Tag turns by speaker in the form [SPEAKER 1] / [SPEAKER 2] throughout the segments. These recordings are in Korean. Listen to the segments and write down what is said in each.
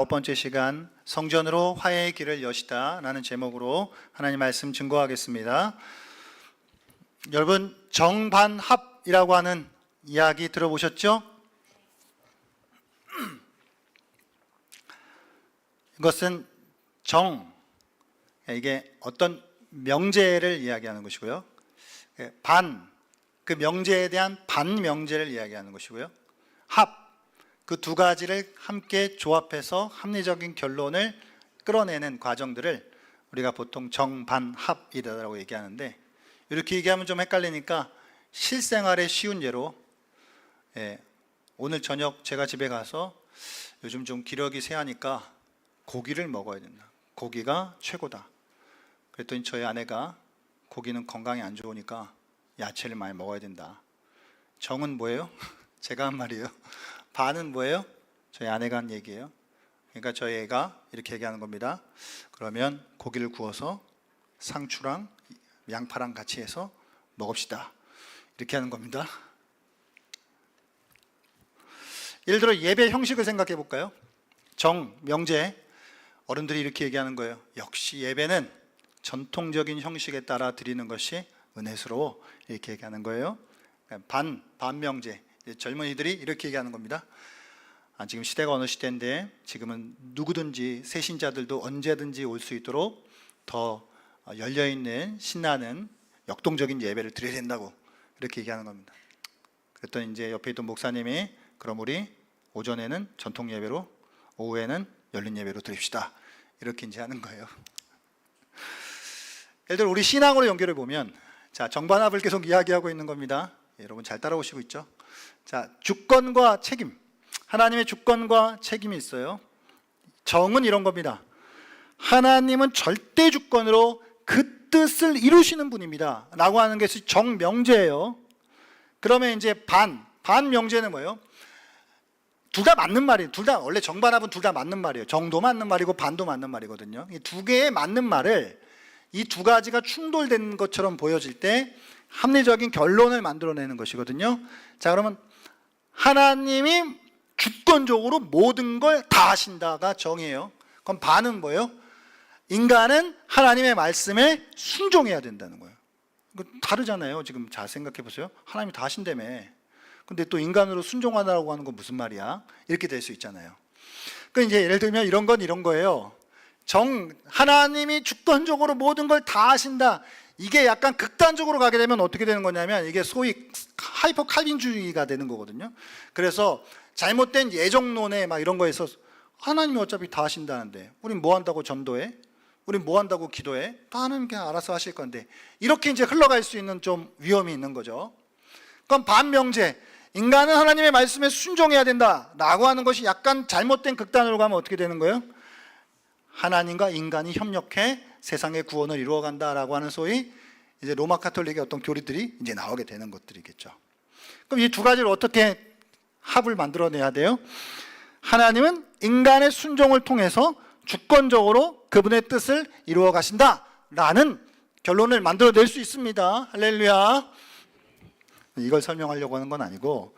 [SPEAKER 1] 첫 번째 시간 성전으로 화해의 길을 여시다 라는 제목으로 하나님 말씀 증거하겠습니다. 여러분, 정반합이라고 하는 이야기 들어보셨죠? 이것은 이게 어떤 명제를 이야기하는 것이고요. 그 명제에 대한 반명제를 이야기하는 것이고요. 그 두 가지를 함께 조합해서 합리적인 결론을 끌어내는 과정들을 우리가 보통 정반합이라고 얘기하는데, 이렇게 얘기하면 좀 헷갈리니까 실생활에 쉬운 예로, 오늘 저녁 제가 집에 가서 요즘 좀 기력이 세하니까 고기를 먹어야 된다. 고기가 최고다. 그랬더니 저희 아내가 고기는 건강에 안 좋으니까 야채를 많이 먹어야 된다. 정은 뭐예요? 제가 한 말이에요. 반은 뭐예요? 저희 아내가 한 얘기예요. 그러니까 저희 애가 이렇게 얘기하는 겁니다. 그러면 고기를 구워서 상추랑 양파랑 같이 해서 먹읍시다. 이렇게 하는 겁니다. 예를 들어 예배 형식을 생각해 볼까요? 명제, 어른들이 이렇게 얘기하는 거예요. 역시 예배는 전통적인 형식에 따라 드리는 것이 은혜스러워, 이렇게 얘기하는 거예요. 반명제, 젊은이들이 이렇게 얘기하는 겁니다. 지금 시대가 어느 시대인데 지금은 누구든지 새신자들도 언제든지 올 수 있도록 더 열려있는 신나는 역동적인 예배를 드려야 된다고 이렇게 얘기하는 겁니다. 그랬더니 이제 옆에 있던 목사님이 그럼 우리 오전에는 전통 예배로, 오후에는 열린 예배로 드립시다, 이렇게 이제 하는 거예요. 예를 들어 우리 신앙으로 연결해 보면, 정반합을 계속 이야기하고 있는 겁니다. 여러분 잘 따라오시고 있죠? 주권과 책임, 하나님의 주권과 책임이 있어요. 정은 이런 겁니다. 하나님은 절대 주권으로 그 뜻을 이루시는 분입니다 라고 하는 것이 정명제예요. 그러면 이제 반명제는 뭐예요? 둘 다 맞는 말이에요. 원래 정반합은 둘 다 맞는 말이에요. 정도 맞는 말이고 반도 맞는 말이거든요. 이 두 개의 맞는 말을, 이 두 가지가 충돌된 것처럼 보여질 때 합리적인 결론을 만들어내는 것이거든요. 그러면 하나님이 주권적으로 모든 걸 다 하신다가 정이에요. 그럼 반은 뭐예요? 인간은 하나님의 말씀에 순종해야 된다는 거예요. 이거 다르잖아요. 지금 잘 생각해 보세요. 하나님이 다 하신다며. 근데 또 인간으로 순종하라고 하는 건 무슨 말이야? 이렇게 될 수 있잖아요. 그러니까 이제 예를 들면 이런 건 이런 거예요. 하나님이 주권적으로 모든 걸 다 하신다. 이게 약간 극단적으로 가게 되면 어떻게 되는 거냐면, 이게 소위 하이퍼 칼빈주의가 되는 거거든요. 그래서 잘못된 예정론에 막 이런 거에서 하나님이 어차피 다 하신다는데 우린 뭐 한다고 전도해? 우린 뭐 한다고 기도해? 다 하나님 그냥 알아서 하실 건데, 이렇게 이제 흘러갈 수 있는 좀 위험이 있는 거죠. 그럼 반명제, 인간은 하나님의 말씀에 순종해야 된다라고 하는 것이 약간 잘못된 극단으로 가면 어떻게 되는 거예요? 하나님과 인간이 협력해 세상의 구원을 이루어간다라고 하는 소위 이제 로마 카톨릭의 어떤 교리들이 이제 나오게 되는 것들이겠죠. 그럼 이 두 가지를 어떻게 합을 만들어내야 돼요? 하나님은 인간의 순종을 통해서 주권적으로 그분의 뜻을 이루어 가신다라는 결론을 만들어낼 수 있습니다. 할렐루야. 이걸 설명하려고 하는 건 아니고,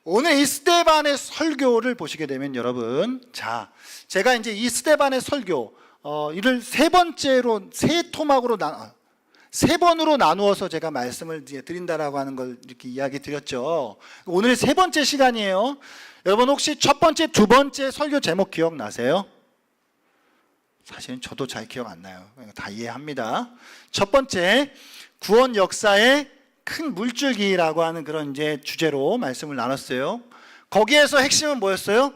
[SPEAKER 1] 오늘 이 스데반의 설교를 보시게 되면 여러분, 제가 이제 이 스데반의 설교, 이를 세 번으로 나누어서 제가 말씀을 드린다라고 하는 걸 이렇게 이야기 드렸죠. 오늘 세 번째 시간이에요. 여러분 혹시 첫 번째, 두 번째 설교 제목 기억나세요? 사실은 저도 잘 기억 안 나요. 다 이해합니다. 첫 번째, 구원 역사의 큰 물줄기라고 하는 그런 이제 주제로 말씀을 나눴어요. 거기에서 핵심은 뭐였어요?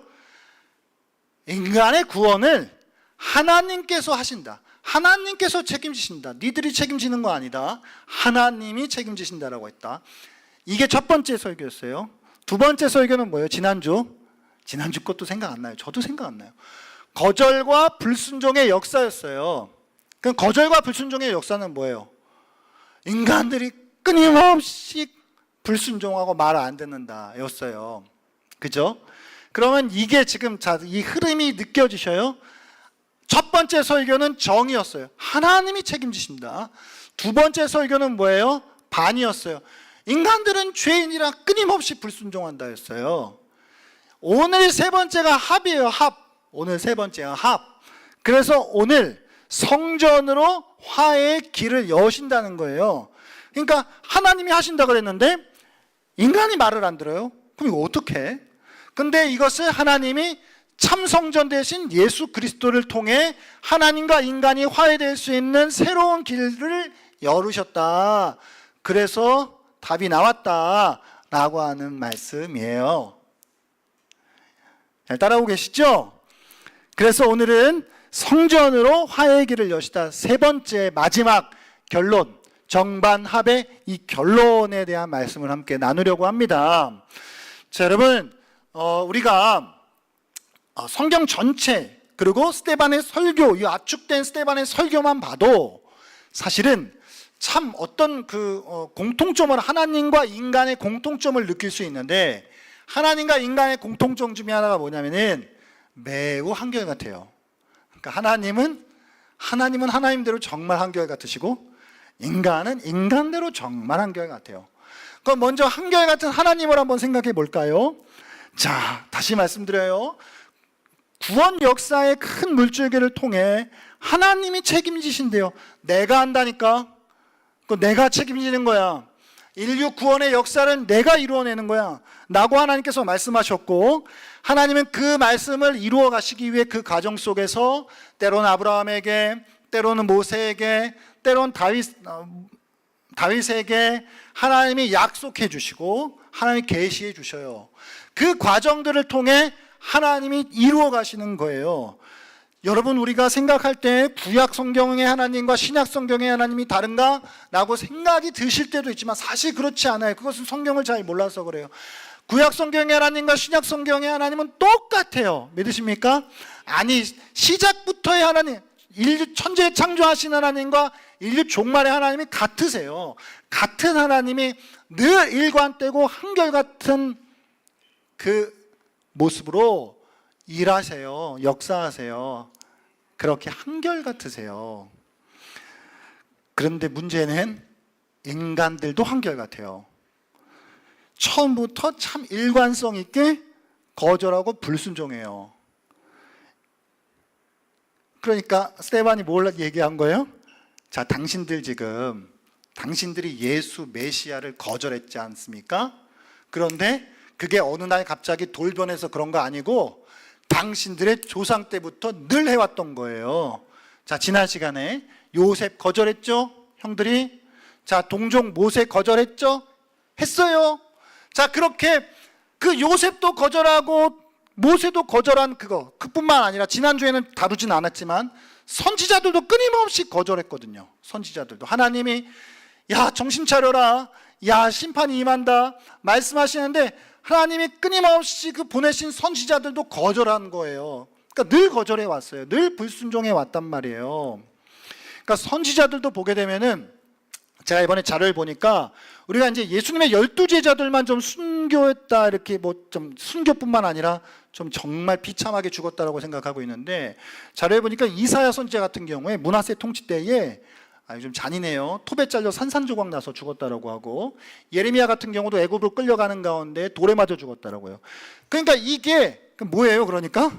[SPEAKER 1] 인간의 구원을 하나님께서 하신다. 하나님께서 책임지신다. 니들이 책임지는 거 아니다. 하나님이 책임지신다라고 했다. 이게 첫 번째 설교였어요. 두 번째 설교는 뭐예요? 지난주 것도 생각 안 나요. 저도 생각 안 나요. 거절과 불순종의 역사였어요. 그럼 거절과 불순종의 역사는 뭐예요? 인간들이 끊임없이 불순종하고 말을 안 듣는다 였어요. 그죠? 그러면 이게 지금 이 흐름이 느껴지셔요? 첫 번째 설교는 정이었어요. 하나님이 책임지신다. 두 번째 설교는 뭐예요? 반이었어요. 인간들은 죄인이라 끊임없이 불순종한다 였어요. 오늘 세 번째가 합이에요. 합. 오늘 세 번째가 합. 그래서 오늘 성전으로 화해의 길을 여신다는 거예요. 그러니까 하나님이 하신다 그랬는데 인간이 말을 안 들어요. 그럼 이거 어떡해? 근데 이것을 하나님이 참 성전 대신 예수 그리스도를 통해 하나님과 인간이 화해될 수 있는 새로운 길을 열으셨다. 그래서 답이 나왔다 라고 하는 말씀이에요. 잘 따라오고 계시죠? 그래서 오늘은 성전으로 화해의 길을 여시다. 세 번째 마지막 결론, 정반합의 이 결론에 대한 말씀을 함께 나누려고 합니다. 자, 여러분, 우리가 성경 전체 그리고 스데반의 설교, 이 압축된 스데반의 설교만 봐도 사실은 참 어떤 공통점을, 하나님과 인간의 공통점을 느낄 수 있는데, 하나님과 인간의 공통점 중에 하나가 뭐냐면은 매우 한결같아요. 그러니까 하나님은 하나님대로 정말 한결같으시고 인간은 인간대로 정말 한결같아요. 그럼 먼저 한결같은 하나님을 한번 생각해 볼까요? 자, 다시 말씀드려요. 구원 역사의 큰 물줄기를 통해 하나님이 책임지신대요. 내가 한다니까. 내가 책임지는 거야. 인류 구원의 역사를 내가 이루어내는 거야 라고 하나님께서 말씀하셨고, 하나님은 그 말씀을 이루어 가시기 위해 그 과정 속에서 때로는 아브라함에게, 때로는 모세에게, 때로는 다윗에게 하나님이 약속해 주시고 하나님이 계시해 주셔요. 그 과정들을 통해 하나님이 이루어 가시는 거예요. 여러분, 우리가 생각할 때 구약 성경의 하나님과 신약 성경의 하나님이 다른가? 라고 생각이 드실 때도 있지만 사실 그렇지 않아요. 그것은 성경을 잘 몰라서 그래요. 구약 성경의 하나님과 신약 성경의 하나님은 똑같아요. 믿으십니까? 아니, 시작부터의 하나님, 인류 천지에 창조하신 하나님과 인류 종말의 하나님이 같으세요. 같은 하나님이 늘 일관되고 한결같은 그 모습으로 일하세요. 역사하세요. 그렇게 한결같으세요. 그런데 문제는 인간들도 한결같아요. 처음부터 참 일관성 있게 거절하고 불순종해요. 그러니까 스데반이 뭘 얘기한 거예요? 자, 당신들이 예수 메시아를 거절했지 않습니까? 그런데 그게 어느 날 갑자기 돌변해서 그런 거 아니고 당신들의 조상 때부터 늘 해왔던 거예요. 자, 지난 시간에 요셉 거절했죠? 형들이. 자, 동족 모세 거절했죠? 했어요. 자, 그렇게 그 요셉도 거절하고 모세도 거절한 그뿐만 아니라 지난주에는 다루진 않았지만 선지자들도 끊임없이 거절했거든요. 선지자들도. 하나님이 야, 정신 차려라, 야, 심판이 임한다 말씀하시는데 하나님이 끊임없이 그 보내신 선지자들도 거절한 거예요. 그러니까 늘 거절해 왔어요. 늘 불순종해 왔단 말이에요. 그러니까 선지자들도 보게 되면은, 제가 이번에 자료를 보니까 우리가 이제 예수님의 12제자들만 좀 순교했다, 이렇게 좀 순교뿐만 아니라 좀 정말 비참하게 죽었다라고 생각하고 있는데, 자료에 보니까 이사야 선지자 같은 경우에 므낫세 통치 때에 좀 잔인해요. 톱에 잘려 산산조각 나서 죽었다라고 하고, 예레미야 같은 경우도 애굽으로 끌려가는 가운데 돌에 맞아 죽었다라고요. 그러니까 이게 뭐예요? 그러니까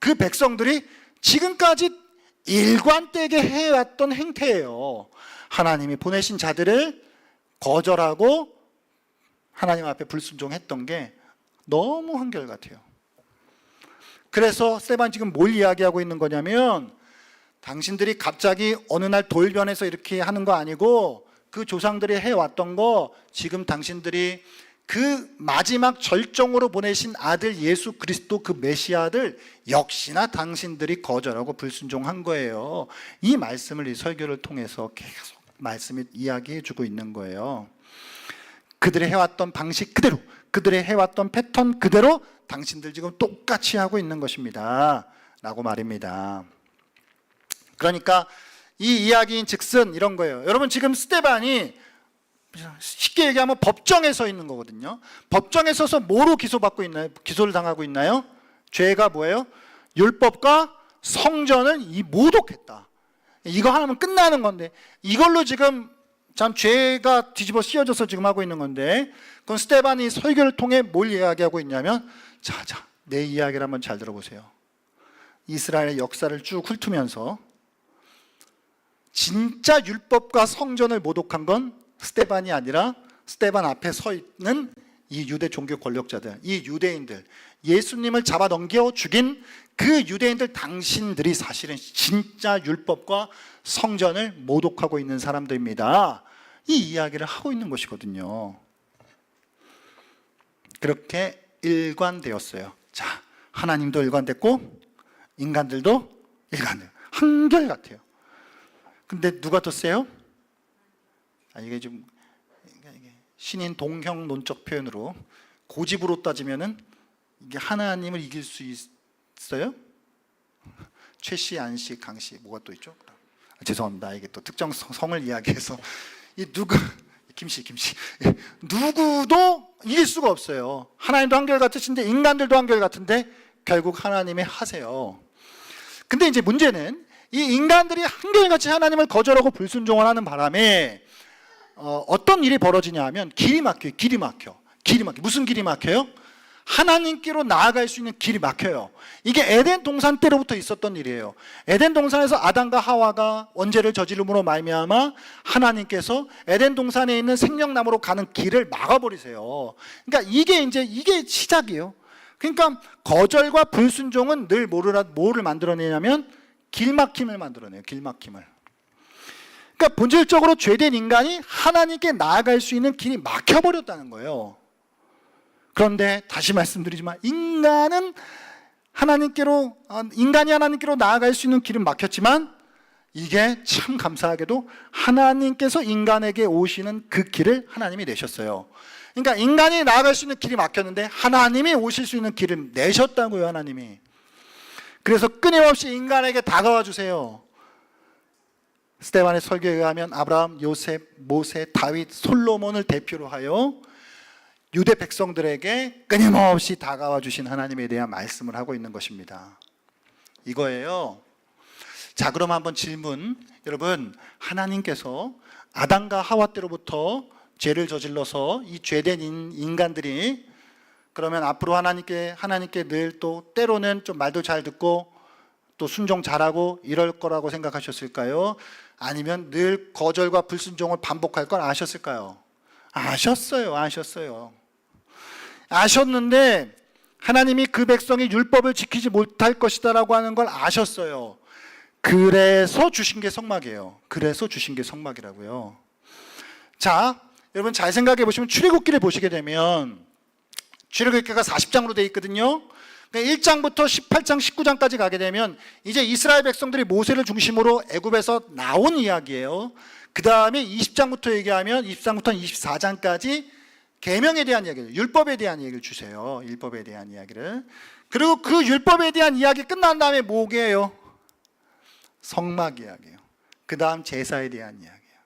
[SPEAKER 1] 그 백성들이 지금까지 일관되게 해왔던 행태예요. 하나님이 보내신 자들을 거절하고 하나님 앞에 불순종했던 게 너무 한결같아요. 그래서 스데반 지금 뭘 이야기하고 있는 거냐면, 당신들이 갑자기 어느 날 돌변해서 이렇게 하는 거 아니고 그 조상들이 해왔던 거, 지금 당신들이 그 마지막 절정으로 보내신 아들 예수 그리스도 그 메시아를 역시나 당신들이 거절하고 불순종한 거예요. 이 말씀을 이 설교를 통해서 계속 말씀이 이야기해 주고 있는 거예요. 그들이 해왔던 방식 그대로, 그들의 해왔던 패턴 그대로 당신들 지금 똑같이 하고 있는 것입니다 라고 말입니다. 그러니까 이 이야기인 즉슨 이런 거예요. 여러분, 지금 스데반이 쉽게 얘기하면 법정에 서 있는 거거든요. 법정에 서서 뭐로 기소받고 있나요? 기소를 당하고 있나요? 죄가 뭐예요? 율법과 성전을 모독했다. 이거 하면 끝나는 건데, 이걸로 지금 참 죄가 뒤집어 씌워져서 지금 하고 있는 건데, 그럼 스데반이 설교를 통해 뭘 이야기하고 있냐면, 자, 내 이야기를 한번 잘 들어보세요. 이스라엘의 역사를 쭉 훑으면서 진짜 율법과 성전을 모독한 건 스데반이 아니라 스데반 앞에 서 있는 이 유대 종교 권력자들, 이 유대인들, 예수님을 잡아 넘겨 죽인 그 유대인들, 당신들이 사실은 진짜 율법과 성전을 모독하고 있는 사람들입니다. 이 이야기를 하고 있는 것이거든요. 그렇게 일관되었어요. 자, 하나님도 일관됐고 인간들도 일관돼요. 한결같아요. 근데 누가 더 세요? 이게 좀 신인 동형론적 표현으로 고집으로 따지면은 이게 하나님을 이길 수 있어요? 최씨, 안씨, 강씨 뭐가 또 있죠? 죄송합니다. 이게 또 특정 성을 이야기해서 이 김씨 누구도 이길 수가 없어요. 하나님도 한결같으신데 인간들도 한결같은데 결국 하나님의 하세요. 근데 이제 문제는 이 인간들이 한결같이 하나님을 거절하고 불순종을 하는 바람에 어떤 일이 벌어지냐 하면 길이 막혀. 무슨 길이 막혀요? 하나님께로 나아갈 수 있는 길이 막혀요. 이게 에덴 동산 때로부터 있었던 일이에요. 에덴 동산에서 아담과 하와가 원죄를 저지름으로 말미암아 하나님께서 에덴 동산에 있는 생명나무로 가는 길을 막아버리세요. 그러니까 이게 시작이에요. 그러니까 거절과 불순종은 늘 뭐를 만들어내냐면 길막힘을 만들어내요. 길막힘을. 그러니까 본질적으로 죄된 인간이 하나님께 나아갈 수 있는 길이 막혀버렸다는 거예요. 그런데 다시 말씀드리지만 인간이 하나님께로 나아갈 수 있는 길은 막혔지만 이게 참 감사하게도 하나님께서 인간에게 오시는 그 길을 하나님이 내셨어요. 그러니까 인간이 나아갈 수 있는 길이 막혔는데 하나님이 오실 수 있는 길을 내셨다고요. 하나님이. 그래서 끊임없이 인간에게 다가와 주세요. 스데반의 설교에 의하면 아브라함, 요셉, 모세, 다윗, 솔로몬을 대표로 하여 유대 백성들에게 끊임없이 다가와 주신 하나님에 대한 말씀을 하고 있는 것입니다. 이거예요. 자, 그럼 한번 질문. 여러분, 하나님께서 아담과 하와 때로부터 죄를 저질러서 이 죄된 인간들이 그러면 앞으로 하나님께 늘 또 때로는 좀 말도 잘 듣고 또 순종 잘하고 이럴 거라고 생각하셨을까요? 아니면 늘 거절과 불순종을 반복할 걸 아셨을까요? 아셨어요. 아셨는데 하나님이 그 백성이 율법을 지키지 못할 것이다라고 하는 걸 아셨어요. 그래서 주신 게 성막이에요. 그래서 주신 게 성막이라고요. 자, 여러분 잘 생각해 보시면 출애굽기를 보시게 되면 출애굽기가 40장으로 되어 있거든요. 1장부터 18장, 19장까지 가게 되면 이제 이스라엘 백성들이 모세를 중심으로 애굽에서 나온 이야기예요. 그 다음에 20장부터 얘기하면 23장부터 24장까지 계명에 대한 이야기를, 율법에 대한 이야기를 주세요. 율법에 대한 이야기를. 그리고 그 율법에 대한 이야기 끝난 다음에 뭐게요? 성막 이야기예요. 그 다음 제사에 대한 이야기예요.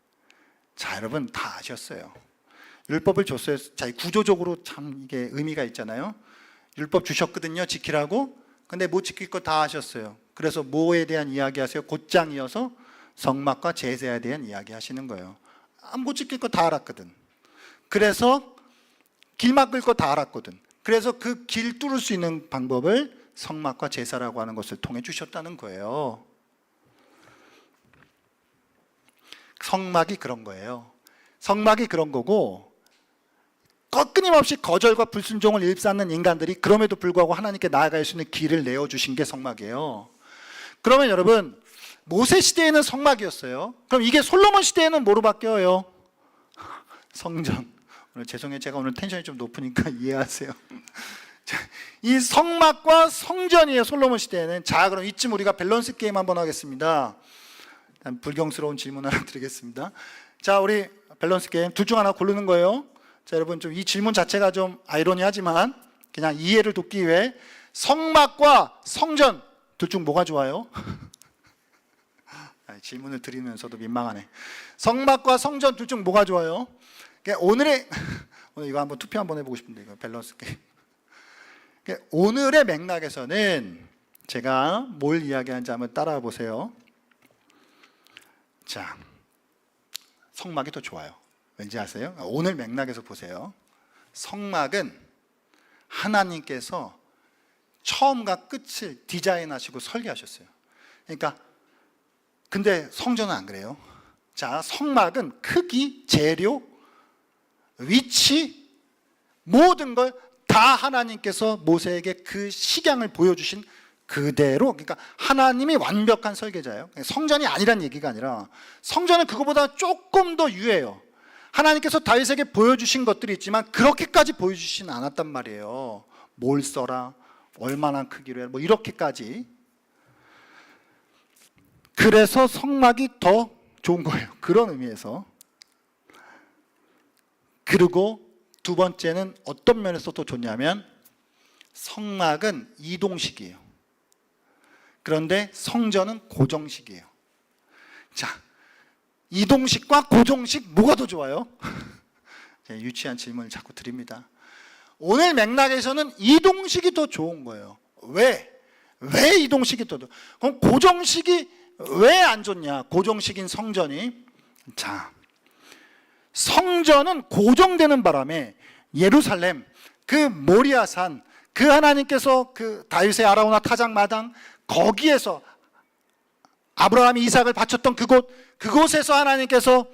[SPEAKER 1] 자, 여러분 다 아셨어요. 율법을 줬어요. 자, 구조적으로 참 이게 의미가 있잖아요. 율법 주셨거든요. 지키라고. 근데 못 지킬 거 다 하셨어요. 그래서 뭐에 대한 이야기 하세요? 곧장 이어서 성막과 제사에 대한 이야기 하시는 거예요. 못 지킬 거 다 알았거든. 그래서 길 막을 거 다 알았거든. 그래서 그 길 뚫을 수 있는 방법을 성막과 제사라고 하는 것을 통해 주셨다는 거예요. 성막이 그런 거예요. 성막이 그런 거고 끊임없이 거절과 불순종을 일삼는 인간들이 그럼에도 불구하고 하나님께 나아갈 수 있는 길을 내어주신 게 성막이에요. 그러면 여러분 모세 시대에는 성막이었어요. 그럼 이게 솔로몬 시대에는 뭐로 바뀌어요? 성전. 오늘 죄송해요. 제가 오늘 텐션이 좀 높으니까 이해하세요. 이 성막과 성전이에요. 솔로몬 시대에는. 자, 그럼 이쯤 우리가 밸런스 게임 한번 하겠습니다. 불경스러운 질문 하나 드리겠습니다. 자, 우리 밸런스 게임 둘 중 하나 고르는 거예요. 자, 여러분 좀 이 질문 자체가 좀 아이러니하지만 그냥 이해를 돕기 위해 성막과 성전 둘 중 뭐가 좋아요? 질문을 드리면서도 민망하네. 성막과 성전 둘 중 뭐가 좋아요? 오늘 이거 한번 투표 한번 해보고 싶은데 이거 밸런스 게임. 오늘의 맥락에서는 제가 뭘 이야기하는지 한번 따라와 보세요. 자, 성막이 더 좋아요. 왠지 아세요? 오늘 맥락에서 보세요. 성막은 하나님께서 처음과 끝을 디자인하시고 설계하셨어요. 그러니까 근데 성전은 안 그래요. 자, 성막은 크기, 재료, 위치, 모든 걸 다 하나님께서 모세에게 그 식양을 보여주신 그대로, 그러니까 하나님이 완벽한 설계자예요. 성전이 아니란 얘기가 아니라 성전은 그거보다 조금 더 유해요. 하나님께서 다윗에게 보여주신 것들이 있지만 그렇게까지 보여주시진 않았단 말이에요. 뭘 써라, 얼마나 크기로 해, 뭐 이렇게까지. 그래서 성막이 더 좋은 거예요. 그런 의미에서. 그리고 두 번째는 어떤 면에서 또 좋냐면 성막은 이동식이에요. 그런데 성전은 고정식이에요. 자, 이동식과 고정식 뭐가 더 좋아요? 유치한 질문을 자꾸 드립니다. 오늘 맥락에서는 이동식이 더 좋은 거예요. 왜? 왜 이동식이 더 좋아? 그럼 고정식이 왜 안 좋냐? 고정식인 성전이. 자, 성전은 고정되는 바람에 예루살렘, 그 모리아산, 그 하나님께서 그 다윗의 아라우나 타작마당, 거기에서 아브라함이 이삭을 바쳤던 그곳에서 하나님께서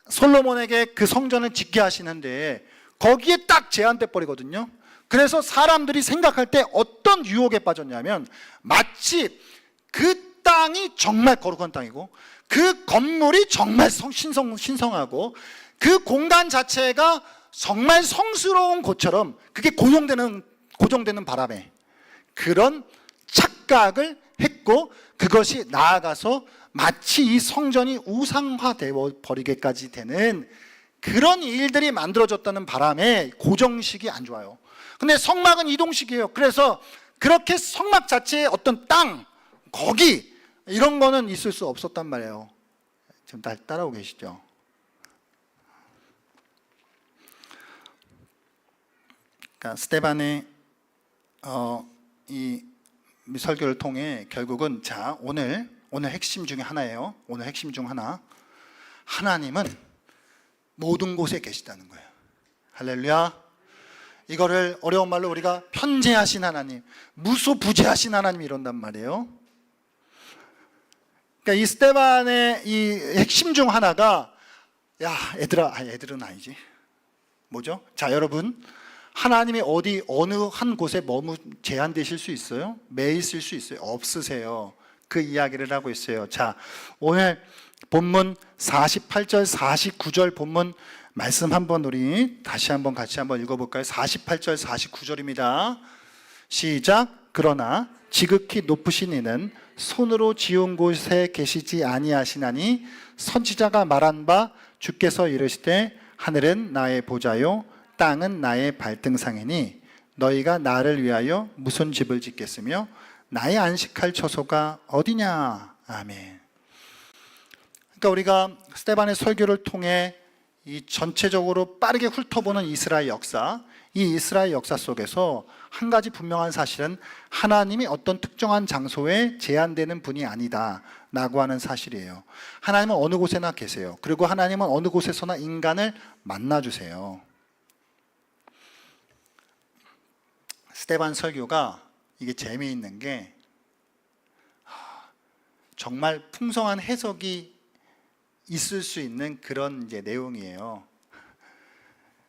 [SPEAKER 1] 솔로몬에게 그 성전을 짓게 하시는데 거기에 딱 제한돼 버리거든요. 그래서 사람들이 생각할 때 어떤 유혹에 빠졌냐면 마치 그 땅이 정말 거룩한 땅이고 그 건물이 정말 신성하고 그 공간 자체가 정말 성스러운 곳처럼 그게 고정되는 바람에 그런 착각을 했고, 그것이 나아가서 마치 이 성전이 우상화되어 버리게까지 되는 그런 일들이 만들어졌다는 바람에 고정식이 안 좋아요. 근데 성막은 이동식이에요. 그래서 그렇게 성막 자체의 어떤 땅, 거기 이런 거는 있을 수 없었단 말이에요. 지금 따라오고 계시죠? 그러니까 스데반의 이 설교를 통해 결국은 자, 오늘 핵심 중에 하나예요. 오늘 핵심 중 하나. 하나님은 모든 곳에 계시다는 거예요. 할렐루야. 이거를 어려운 말로 우리가 편재하신 하나님, 무소부재하신 하나님 이런단 말이에요. 그러니까 이 스데반의 이 핵심 중 하나가, 야, 애들은 아니지. 뭐죠? 자, 여러분, 하나님이 어느 한 곳에 제한되실 수 있어요? 매 있을 수 있어요? 없으세요. 그 이야기를 하고 있어요. 자, 오늘 본문 48절 49절 본문 말씀 한번 우리 다시 한번 같이 한번 읽어볼까요? 48절 49절입니다. 시작. 그러나 지극히 높으신 이는 손으로 지은 곳에 계시지 아니하시나니 선지자가 말한 바 주께서 이르시되 하늘은 나의 보좌요 땅은 나의 발등상이니 너희가 나를 위하여 무슨 집을 짓겠으며 나의 안식할 처소가 어디냐. 아멘. 그러니까 우리가 스데반의 설교를 통해 이 전체적으로 빠르게 훑어보는 이스라엘 역사, 이 이스라엘 역사 속에서 한 가지 분명한 사실은 하나님이 어떤 특정한 장소에 제한되는 분이 아니다 라고 하는 사실이에요. 하나님은 어느 곳에나 계세요. 그리고 하나님은 어느 곳에서나 인간을 만나주세요. 스데반 설교가 이게 재미있는 게 정말 풍성한 해석이 있을 수 있는 그런 이제 내용이에요.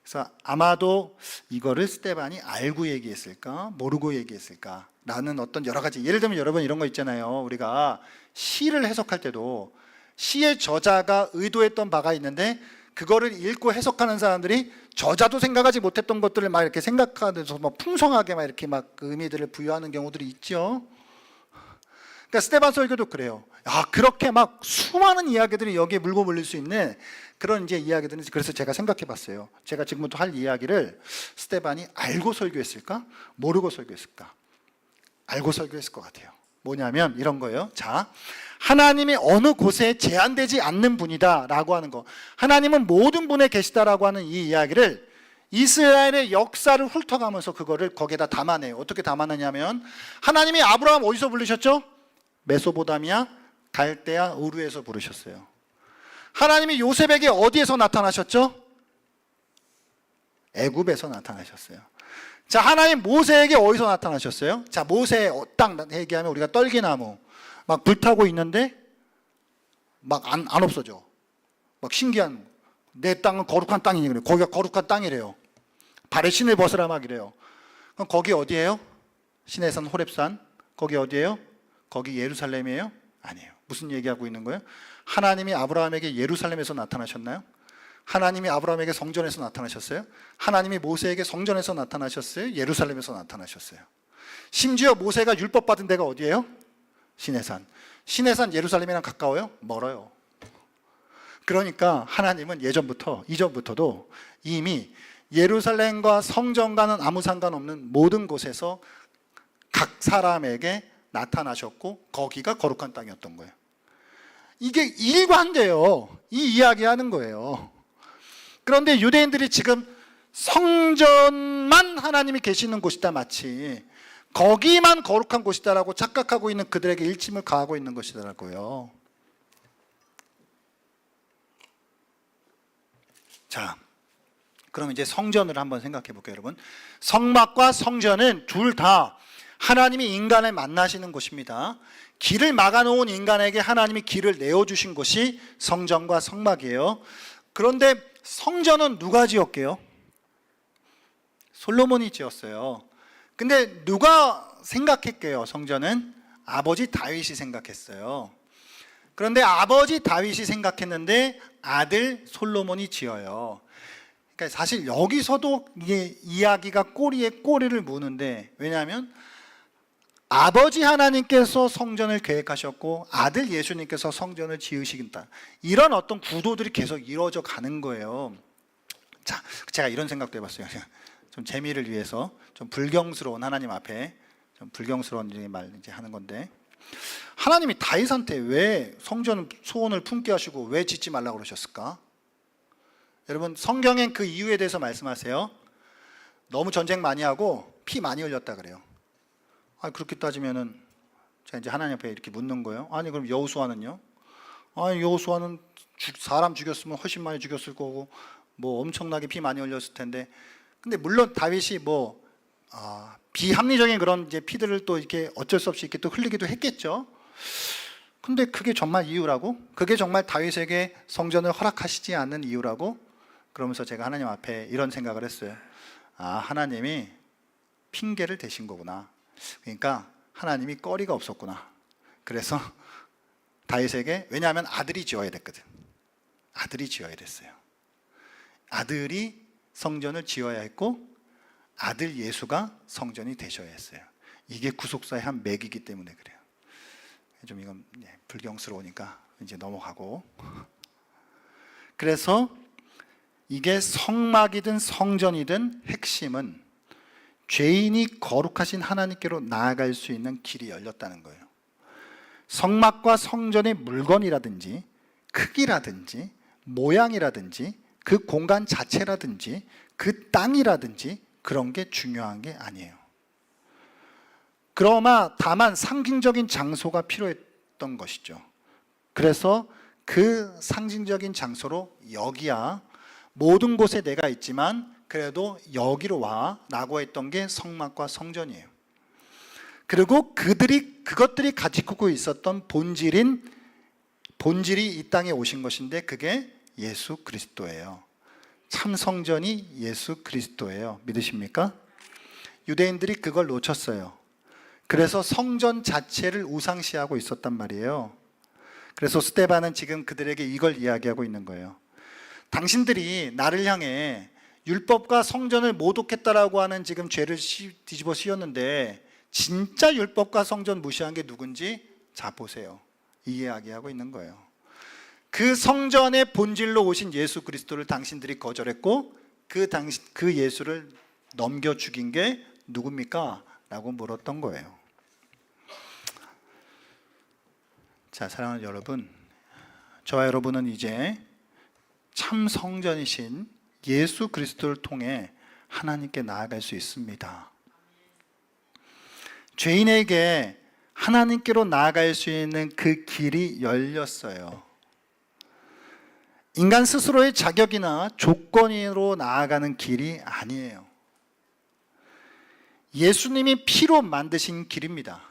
[SPEAKER 1] 그래서 아마도 이거를 스데반이 알고 얘기했을까, 모르고 얘기했을까 라는 어떤 여러 가지, 예를 들면 여러분 이런 거 있잖아요. 우리가 시를 해석할 때도 시의 저자가 의도했던 바가 있는데 그거를 읽고 해석하는 사람들이 저자도 생각하지 못했던 것들을 막 이렇게 생각하면서 막 풍성하게 막 이렇게 막 의미들을 부여하는 경우들이 있죠. 그러니까 스데반 설교도 그래요. 그렇게 막 수많은 이야기들이 여기에 물고 물릴 수 있는 그런 이제 이야기들은, 그래서 제가 생각해 봤어요. 제가 지금부터 할 이야기를 스데반이 알고 설교했을까? 모르고 설교했을까? 알고 설교했을 것 같아요. 뭐냐면 이런 거예요. 자, 하나님이 어느 곳에 제한되지 않는 분이다 라고 하는 거, 하나님은 모든 분에 계시다라고 하는 이 이야기를 이스라엘의 역사를 훑어가면서 그거를 거기에다 담아내요. 어떻게 담아내냐면, 하나님이 아브라함 어디서 부르셨죠? 메소보다미아, 갈대아, 우르에서 부르셨어요. 하나님이 요셉에게 어디에서 나타나셨죠? 애굽에서 나타나셨어요. 자, 하나님 모세에게 어디서 나타나셨어요? 자, 모세 딱 얘기하면 우리가 떨기나무 막 불타고 있는데 막 안 없어져. 막 신기한, 내 땅은 거룩한 땅이니 그래요. 거기가 거룩한 땅이래요. 발에 신을 벗으라 막 이래요. 그럼 거기 어디예요? 시내산 호렙산. 거기 어디예요? 거기 예루살렘이에요? 아니에요. 무슨 얘기하고 있는 거예요? 하나님이 아브라함에게 예루살렘에서 나타나셨나요? 하나님이 아브라함에게 성전에서 나타나셨어요? 하나님이 모세에게 성전에서 나타나셨어요? 예루살렘에서 나타나셨어요? 심지어 모세가 율법 받은 데가 어디예요? 시내산. 시내산 예루살렘이랑 가까워요? 멀어요. 그러니까 하나님은 이전부터도 이미 예루살렘과 성전과는 아무 상관없는 모든 곳에서 각 사람에게 나타나셨고 거기가 거룩한 땅이었던 거예요. 이게 일관돼요. 이 이야기하는 거예요. 그런데 유대인들이 지금 성전만 하나님이 계시는 곳이다, 마치 거기만 거룩한 곳이다라고 착각하고 있는 그들에게 일침을 가하고 있는 것이더라고요. 자, 그럼 이제 성전을 한번 생각해 볼게요, 여러분. 성막과 성전은 둘 다 하나님이 인간을 만나시는 곳입니다. 길을 막아놓은 인간에게 하나님이 길을 내어주신 곳이 성전과 성막이에요. 그런데 성전은 누가 지었게요? 솔로몬이 지었어요. 근데 누가 생각했게요? 성전은 아버지 다윗이 생각했어요. 그런데 아버지 다윗이 생각했는데 아들 솔로몬이 지어요. 그러니까 사실 여기서도 이게 이야기가 꼬리에 꼬리를 무는데, 왜냐하면 아버지 하나님께서 성전을 계획하셨고 아들 예수님께서 성전을 지으시겠다, 이런 어떤 구도들이 계속 이루어져 가는 거예요. 자, 제가 이런 생각도 해봤어요. 좀 재미를 위해서 좀 불경스러운, 하나님 앞에 좀 불경스러운 말 이제 하는 건데, 하나님이 다윗한테 왜 성전 소원을 품게 하시고 왜 짓지 말라고 그러셨을까? 여러분, 성경엔 그 이유에 대해서 말씀하세요. 너무 전쟁 많이 하고 피 많이 흘렸다 그래요. 그렇게 따지면은 제가 이제 하나님 앞에 이렇게 묻는 거예요. 아니 그럼 여호수아는요? 여호수아는 사람 죽였으면 훨씬 많이 죽였을 거고 뭐 엄청나게 피 많이 흘렸을 텐데, 근데 물론 다윗이 비합리적인 그런 이제 피들을 또 이렇게 어쩔 수 없이 이렇게 또 흘리기도 했겠죠. 근데 그게 정말 이유라고? 그게 정말 다윗에게 성전을 허락하시지 않는 이유라고? 그러면서 제가 하나님 앞에 이런 생각을 했어요. 하나님이 핑계를 대신 거구나. 그러니까 하나님이 꺼리가 없었구나. 그래서 다윗에게, 왜냐하면 아들이 지어야 됐거든. 아들이 지어야 됐어요. 아들이 성전을 지어야 했고 아들 예수가 성전이 되셔야 했어요. 이게 구속사의 한 맥이기 때문에 그래요. 좀 이건 불경스러우니까 이제 넘어가고. 그래서 이게 성막이든 성전이든 핵심은 죄인이 거룩하신 하나님께로 나아갈 수 있는 길이 열렸다는 거예요. 성막과 성전의 물건이라든지 크기라든지 모양이라든지 그 공간 자체라든지 그 땅이라든지 그런 게 중요한 게 아니에요. 그러나 다만 상징적인 장소가 필요했던 것이죠. 그래서 그 상징적인 장소로 여기야, 모든 곳에 내가 있지만 그래도 여기로 와 라고 했던 게 성막과 성전이에요. 그리고 그것들이 가지고 있었던 본질이 이 땅에 오신 것인데 그게 예수 그리스도예요. 참 성전이 예수 그리스도예요. 믿으십니까? 유대인들이 그걸 놓쳤어요. 그래서 성전 자체를 우상시하고 있었단 말이에요. 그래서 스데반은 지금 그들에게 이걸 이야기하고 있는 거예요. 당신들이 나를 향해 율법과 성전을 모독했다라고 하는 지금 죄를 뒤집어 씌웠는데 진짜 율법과 성전 무시한 게 누군지 자 보세요. 이 이야기하고 있는 거예요. 그 성전의 본질로 오신 예수 그리스도를 당신들이 거절했고 그 예수를 넘겨 죽인 게 누굽니까? 라고 물었던 거예요. 자, 사랑하는 여러분, 저와 여러분은 이제 참 성전이신 예수 그리스도를 통해 하나님께 나아갈 수 있습니다. 죄인에게 하나님께로 나아갈 수 있는 그 길이 열렸어요. 인간 스스로의 자격이나 조건으로 나아가는 길이 아니에요. 예수님이 피로 만드신 길입니다.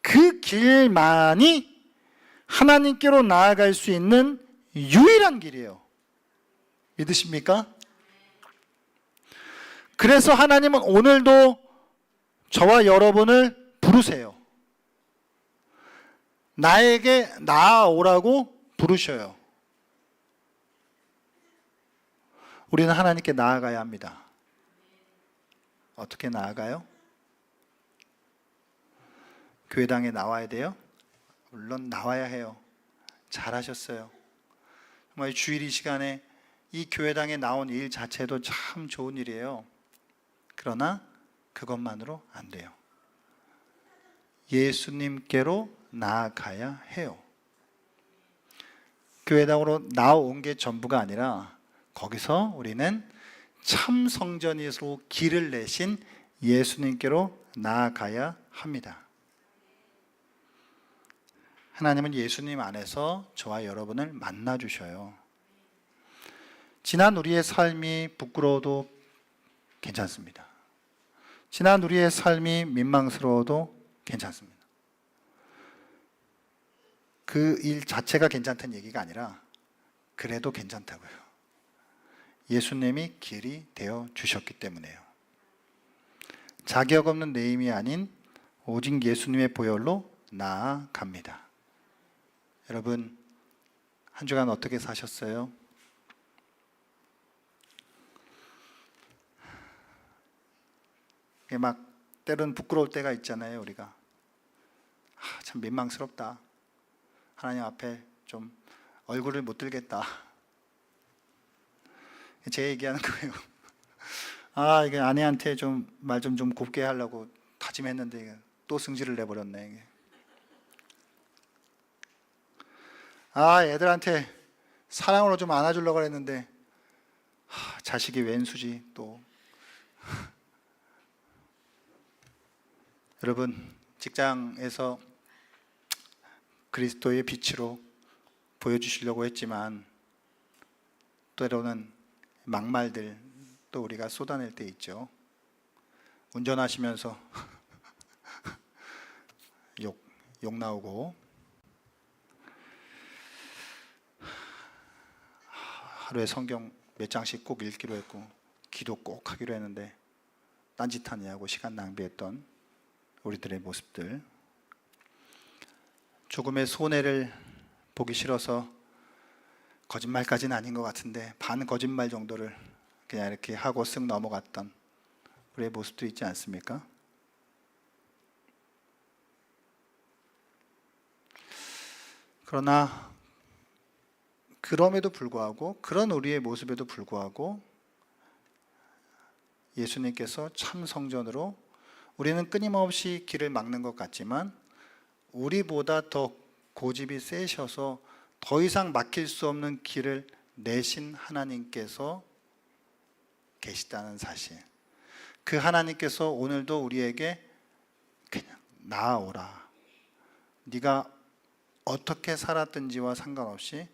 [SPEAKER 1] 그 길만이 하나님께로 나아갈 수 있는 유일한 길이에요. 믿으십니까? 그래서 하나님은 오늘도 저와 여러분을 부르세요. 나에게 나아오라고 부르셔요. 우리는 하나님께 나아가야 합니다. 어떻게 나아가요? 교회당에 나와야 돼요? 물론 나와야 해요. 잘하셨어요. 정말 주일 이 시간에 이 교회당에 나온 일 자체도 참 좋은 일이에요. 그러나 그것만으로 안 돼요. 예수님께로 나아가야 해요. 교회당으로 나온 게 전부가 아니라 거기서 우리는 참 성전으로 길을 내신 예수님께로 나아가야 합니다. 하나님은 예수님 안에서 저와 여러분을 만나 주셔요. 지난 우리의 삶이 부끄러워도 괜찮습니다. 지난 우리의 삶이 민망스러워도 괜찮습니다. 그 일 자체가 괜찮다는 얘기가 아니라 그래도 괜찮다고요. 예수님이 길이 되어 주셨기 때문에요. 자격 없는 내 힘이 아닌 오직 예수님의 보혈로 나아갑니다. 여러분, 한 주간 어떻게 사셨어요? 막 때로는 부끄러울 때가 있잖아요. 우리가 참 민망스럽다. 하나님 앞에 좀 얼굴을 못 들겠다. 제 얘기하는 거예요. 이게 아내한테 좀 말 좀 곱게 하려고 다짐했는데 또 승질을 내버렸네. 애들한테 사랑으로 좀 안아주려고 했는데 자식이 왼수지 또. 여러분, 직장에서 그리스도의 빛으로 보여주시려고 했지만 때로는 막말들 또 우리가 쏟아낼 때 있죠. 운전하시면서 욕 나오고, 하루에 성경 몇 장씩 꼭 읽기로 했고 기도 꼭 하기로 했는데 딴짓하냐고 시간 낭비했던 우리들의 모습들, 조금의 손해를 보기 싫어서 거짓말까지는 아닌 것 같은데 반 거짓말 정도를 그냥 이렇게 하고 쓱 넘어갔던 우리의 모습도 있지 않습니까? 그러나 그럼에도 불구하고, 그런 우리의 모습에도 불구하고 예수님께서 참 성전으로, 우리는 끊임없이 길을 막는 것 같지만 우리보다 더 고집이 세셔서 더 이상 막힐 수 없는 길을 내신 하나님께서 계시다는 사실, 그 하나님께서 오늘도 우리에게 그냥 나아오라, 네가 어떻게 살았든지와 상관없이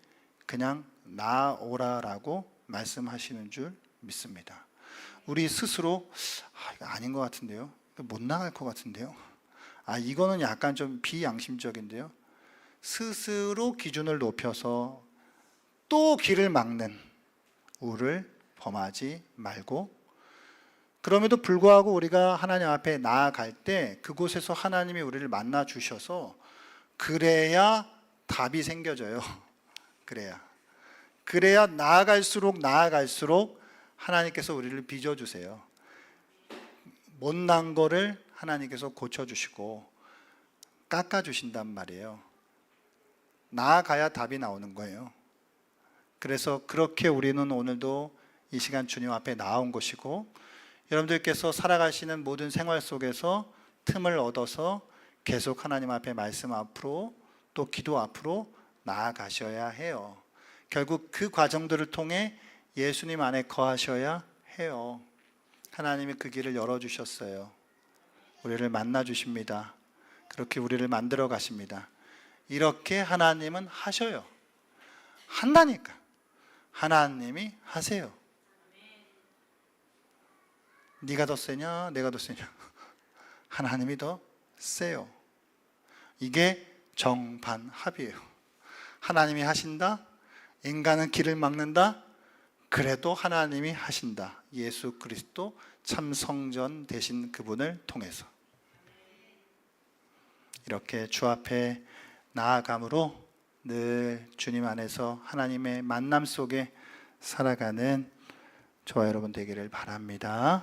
[SPEAKER 1] 그냥 나아오라라고 말씀하시는 줄 믿습니다. 우리 스스로 이거 아닌 것 같은데요, 못 나갈 것 같은데요, 이거는 약간 좀 비양심적인데요, 스스로 기준을 높여서 또 길을 막는 우를 범하지 말고, 그럼에도 불구하고 우리가 하나님 앞에 나아갈 때 그곳에서 하나님이 우리를 만나 주셔서 그래야 답이 생겨져요. 그래야 나아갈수록 하나님께서 우리를 빚어주세요. 못난 거를 하나님께서 고쳐주시고 깎아주신단 말이에요. 나아가야 답이 나오는 거예요. 그래서 그렇게 우리는 오늘도 이 시간 주님 앞에 나온 것이고, 여러분들께서 살아가시는 모든 생활 속에서 틈을 얻어서 계속 하나님 앞에 말씀 앞으로 또 기도 앞으로 나아가셔야 해요. 결국 그 과정들을 통해 예수님 안에 거하셔야 해요. 하나님이 그 길을 열어주셨어요. 우리를 만나 주십니다. 그렇게 우리를 만들어 가십니다. 이렇게 하나님은 하셔요. 한다니까. 하나님이 하세요. 네가 더 세냐 내가 더 세냐? 하나님이 더 세요. 이게 정반합이에요. 하나님이 하신다, 인간은 길을 막는다, 그래도 하나님이 하신다. 예수 그리스도 참 성전 되신 그분을 통해서 이렇게 주 앞에 나아감으로 늘 주님 안에서 하나님의 만남 속에 살아가는 저와 여러분 되기를 바랍니다.